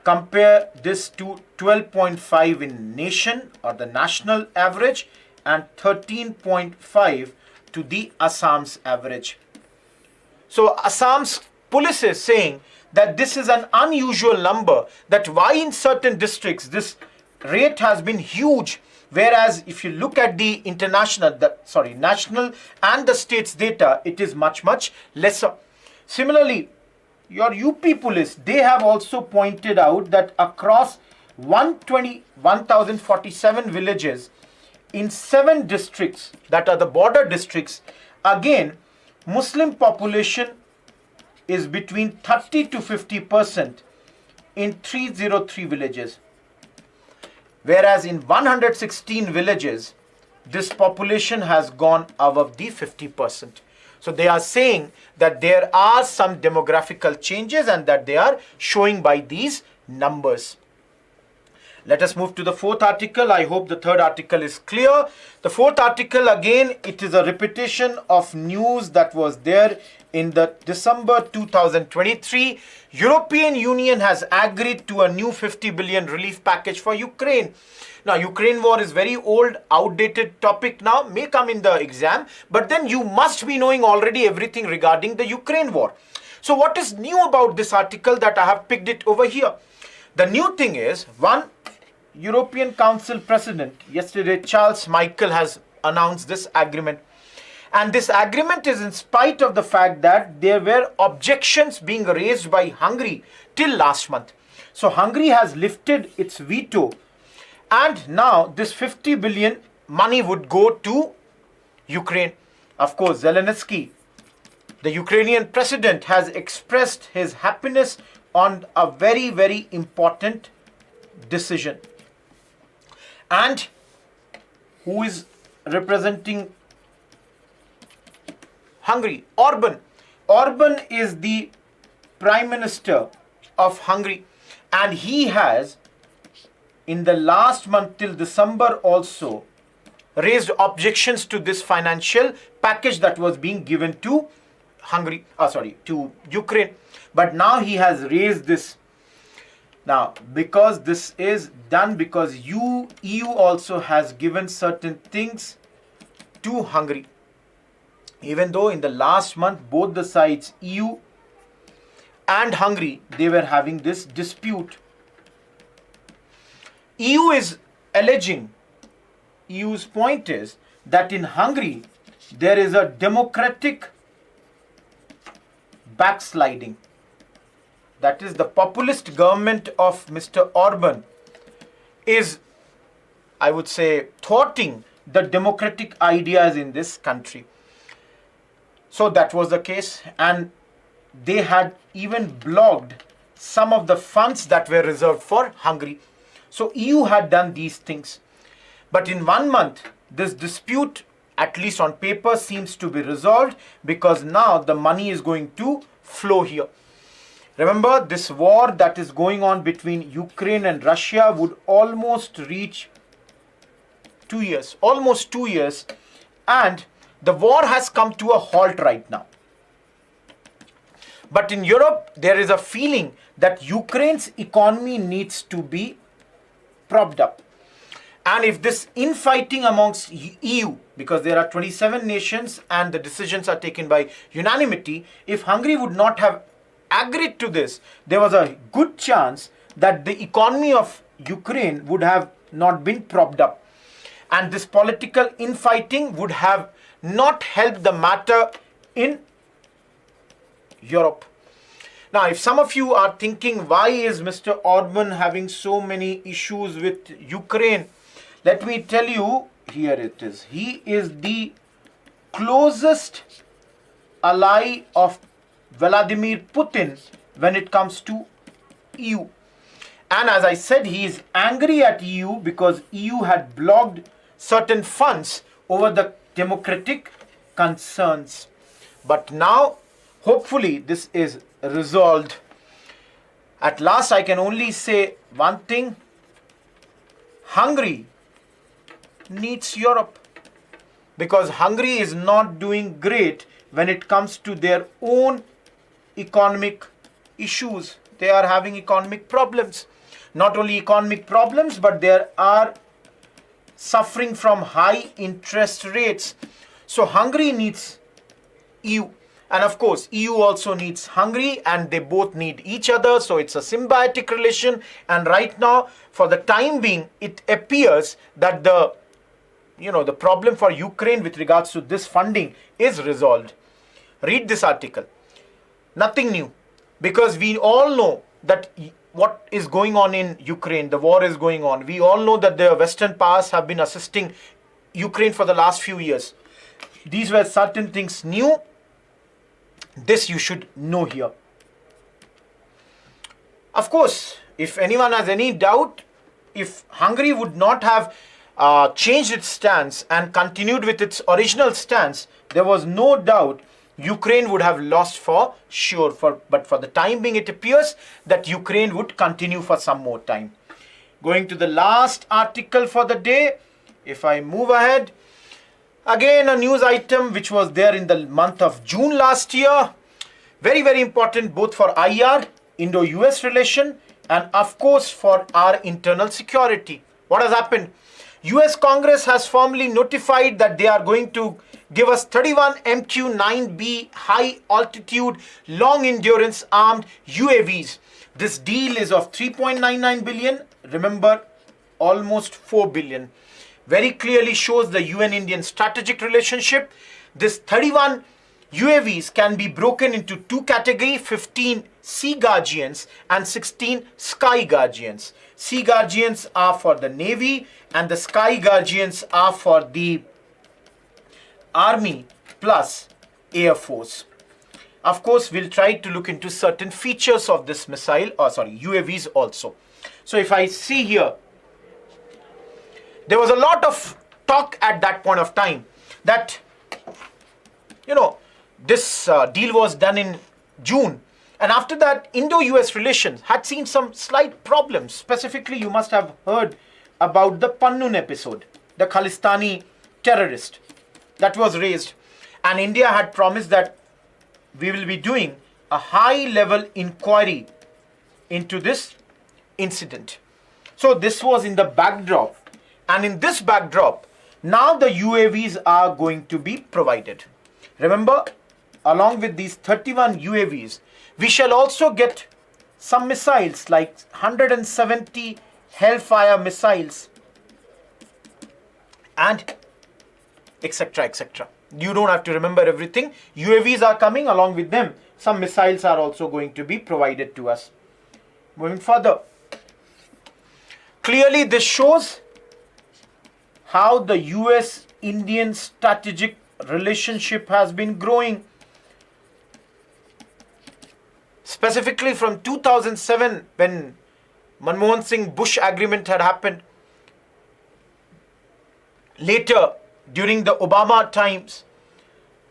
Compare this to 12.5 in nation or the national average and 13.5 to the Assam's average. So Assam's police is saying that this is an unusual number, that why in certain districts this rate has been huge, whereas if you look at the national and the states data, it is much lesser. Similarly, your UP police, they have also pointed out that across 1,047 villages in 7 districts, that are the border districts, again Muslim population is between 30 to 50% in 303 villages, whereas in 116 villages this population has gone above the 50%. So they are saying that there are some demographical changes and that they are showing by these numbers. Let us move to the 4th article. I hope the 3rd article is clear. The 4th article, again, it is a repetition of news that was there in the December 2023. European Union has agreed to a new 50 billion relief package for Ukraine. Now, Ukraine war is very old, outdated topic now, may come in the exam, but then you must be knowing already everything regarding the Ukraine war. So what is new about this article that I have picked it over here? The new thing is, one, European Council President, yesterday Charles Michel has announced this agreement. And this agreement is in spite of the fact that there were objections being raised by Hungary till last month. So Hungary has lifted its veto, and now this 50 billion money would go to Ukraine. Of course, Zelensky, the Ukrainian president, has expressed his happiness on a very, very important decision. And who is representing Hungary? Orban. Orban is the Prime Minister of Hungary, and he has in the last month till December also raised objections to this financial package that was being given to to Ukraine. But now he has raised this. Now, because this is done because EU also has given certain things to Hungary. Even though in the last month, both the sides, EU and Hungary, they were having this dispute. EU is alleging, EU's point is that in Hungary, there is a democratic backsliding. That is, the populist government of Mr. Orban is, I would say, thwarting the democratic ideas in this country. So that was the case, and they had even blocked some of the funds that were reserved for Hungary. So EU had done these things. But in 1 month, this dispute, at least on paper, seems to be resolved because now the money is going to flow here. Remember, this war that is going on between Ukraine and Russia would almost reach 2 years, almost 2 years, and the war has come to a halt right now. But in Europe, there is a feeling that Ukraine's economy needs to be propped up. And if this infighting amongst EU, because there are 27 nations and the decisions are taken by unanimity, if Hungary would not have agreed to this, there was a good chance that the economy of Ukraine would have not been propped up. And this political infighting would have not helped the matter in Europe. Now, if some of you are thinking, why is Mr. Orban having so many issues with Ukraine? Let me tell you, here it is. He is the closest ally of Vladimir Putin when it comes to EU. And as I said, he is angry at EU because EU had blocked certain funds over the democratic concerns. But now, hopefully, this is resolved. At last, I can only say one thing. Hungary needs Europe, because Hungary is not doing great when it comes to their own economic issues. They are having economic problems. Not only economic problems, but they are suffering from high interest rates. So Hungary needs EU. And of course, EU also needs Hungary, and they both need each other. So it's a symbiotic relation. And right now, for the time being, it appears that the problem for Ukraine with regards to this funding is resolved. Read this article. Nothing new, because we all know that what is going on in Ukraine, the war is going on. We all know that the Western powers have been assisting Ukraine for the last few years. These were certain things new. This you should know here. Of course, if anyone has any doubt, if Hungary would not have changed its stance and continued with its original stance, there was no doubt Ukraine would have lost for sure. But for the time being, it appears that Ukraine would continue for some more time. Going to the last article for the day, if I move ahead, again a news item which was there in the month of June last year. Very, very important both for IR, Indo-US relation, and of course for our internal security. What has happened? US Congress has formally notified that they are going to give us 31 MQ-9B high altitude long endurance armed UAVs. This deal is of 3.99 billion. Remember, almost 4 billion. Very clearly shows the UN-Indian strategic relationship. This 31 UAVs can be broken into two categories, 15 Sea Guardians and 16 Sky Guardians. Sea Guardians are for the Navy and the Sky Guardians are for the Army plus Air Force. Of course, we'll try to look into certain features of this UAVs also. So if I see here, there was a lot of talk at that point of time that, this deal was done in June. And after that, Indo-US relations had seen some slight problems. Specifically, you must have heard about the Pannun episode, the Khalistani terrorist that was raised. And India had promised that we will be doing a high-level inquiry into this incident. So this was in the backdrop. And in this backdrop, now the UAVs are going to be provided. Remember, along with these 31 UAVs, we shall also get some missiles like 170 Hellfire missiles and etc. etc. You don't have to remember everything. UAVs are coming, along with them some missiles are also going to be provided to us. Moving further, clearly this shows how the US-Indian strategic relationship has been growing. Specifically from 2007, when Manmohan Singh Bush agreement had happened. Later, during the Obama times,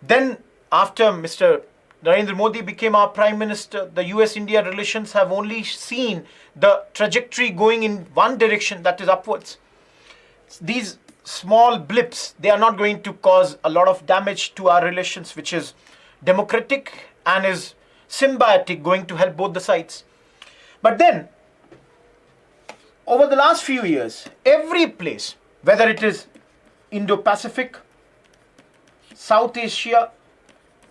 then after Mr. Narendra Modi became our Prime Minister, the US-India relations have only seen the trajectory going in one direction, that is upwards. These small blips, they are not going to cause a lot of damage to our relations, which is democratic and is symbiotic, going to help both the sides. But then, over the last few years, every place, whether it is Indo-Pacific, South Asia,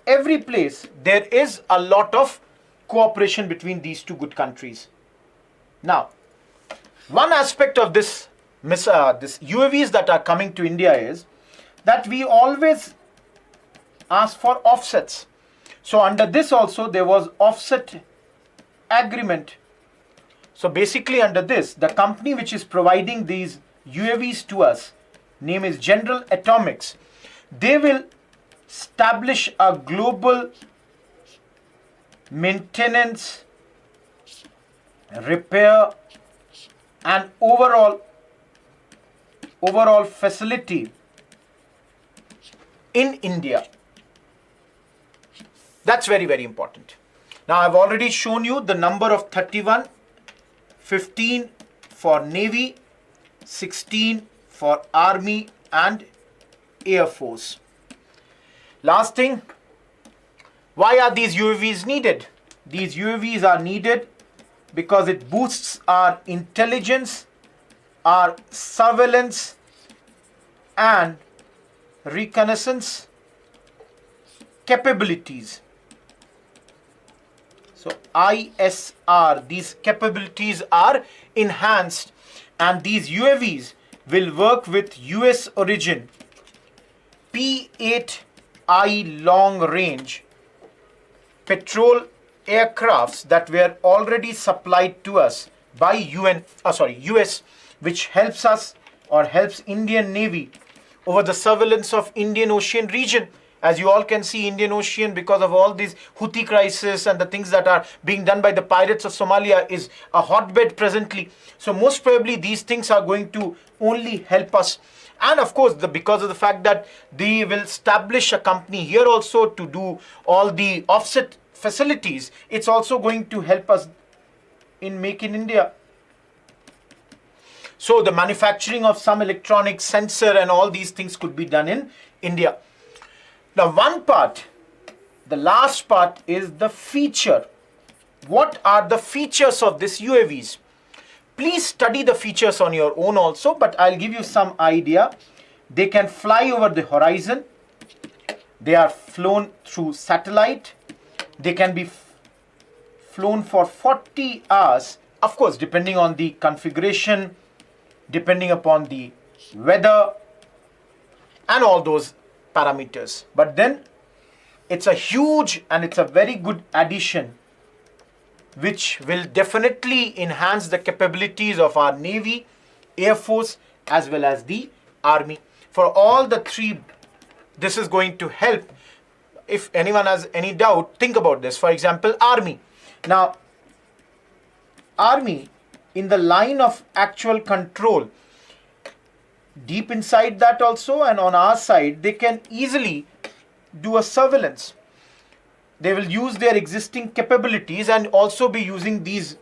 every place, there is a lot of cooperation between these two good countries. Now, one aspect of this UAVs that are coming to India is that we always ask for offsets. So under this also there was offset agreement. So basically under this, the company which is providing these UAVs to us, name is General Atomics, they will establish a global maintenance, repair and overall facility in India. That's very, very important. Now, I've already shown you the number of 31, 15 for Navy, 16 for Army and Air Force. Last thing, why are these UAVs needed? These UAVs are needed because it boosts our intelligence, our surveillance and reconnaissance capabilities. So ISR, these capabilities are enhanced, and these UAVs will work with US origin P-8I long range patrol aircrafts that were already supplied to us by US, which helps us or helps Indian Navy over the surveillance of Indian Ocean region. As you all can see, Indian Ocean, because of all these Houthi crisis and the things that are being done by the pirates of Somalia, is a hotbed presently. So most probably these things are going to only help us. And of course, because of the fact that they will establish a company here also to do all the offset facilities, it's also going to help us in Make in India. So the manufacturing of some electronic sensor and all these things could be done in India. Now, one part, the last part, is the feature. What are the features of this UAVs? Please study the features on your own also, but I'll give you some idea. They can fly over the horizon. They are flown through satellite. They can be flown for 40 hours, of course, depending on the configuration, depending upon the weather and all those parameters. But then it's a huge and it's a very good addition which will definitely enhance the capabilities of our Navy, Air Force as well as the Army. For all the three, this is going to help. If anyone has any doubt, think about this. For example, Army. Now, Army, in the line of actual control, deep inside that also, and on our side, they can easily do a surveillance. They will use their existing capabilities and also be using these.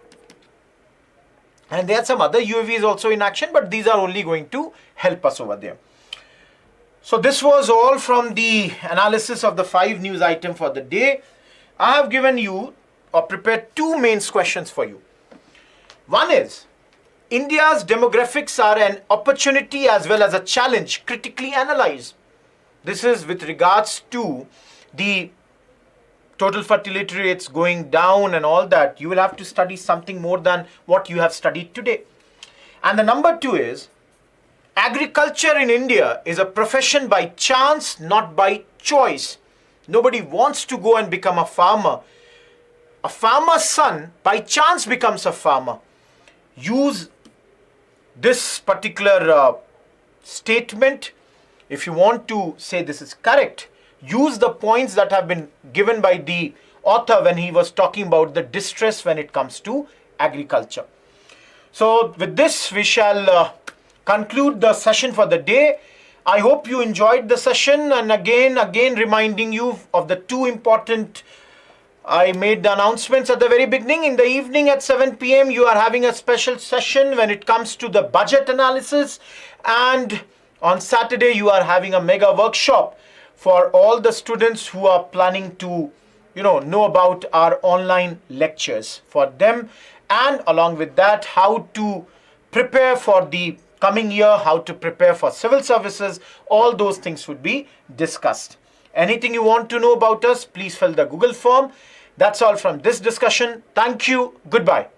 And there are some other UAVs also in action, but these are only going to help us over there. So this was all from the analysis of the 5 news items for the day. I have given you or prepared 2 mains questions for you. One is, India's demographics are an opportunity as well as a challenge. Critically analyze. This is with regards to the total fertility rates going down and all that. You will have to study something more than what you have studied today. And the number 2 is, agriculture in India is a profession by chance, not by choice. Nobody wants to go and become a farmer. A farmer's son by chance becomes a farmer. Use this particular statement. If you want to say this is correct, use the points that have been given by the author when he was talking about the distress when it comes to agriculture. So with this, we shall conclude the session for the day. I hope you enjoyed the session, and again reminding you of the 2 important, I made the announcements at the very beginning. In the evening at 7 p.m. you are having a special session when it comes to the budget analysis, and on Saturday you are having a mega workshop for all the students who are planning to know about our online lectures for them, and along with that, how to prepare for the coming year, how to prepare for civil services. All those things would be discussed. Anything you want to know about us, please fill the Google form. That's all from this discussion. Thank you. Goodbye.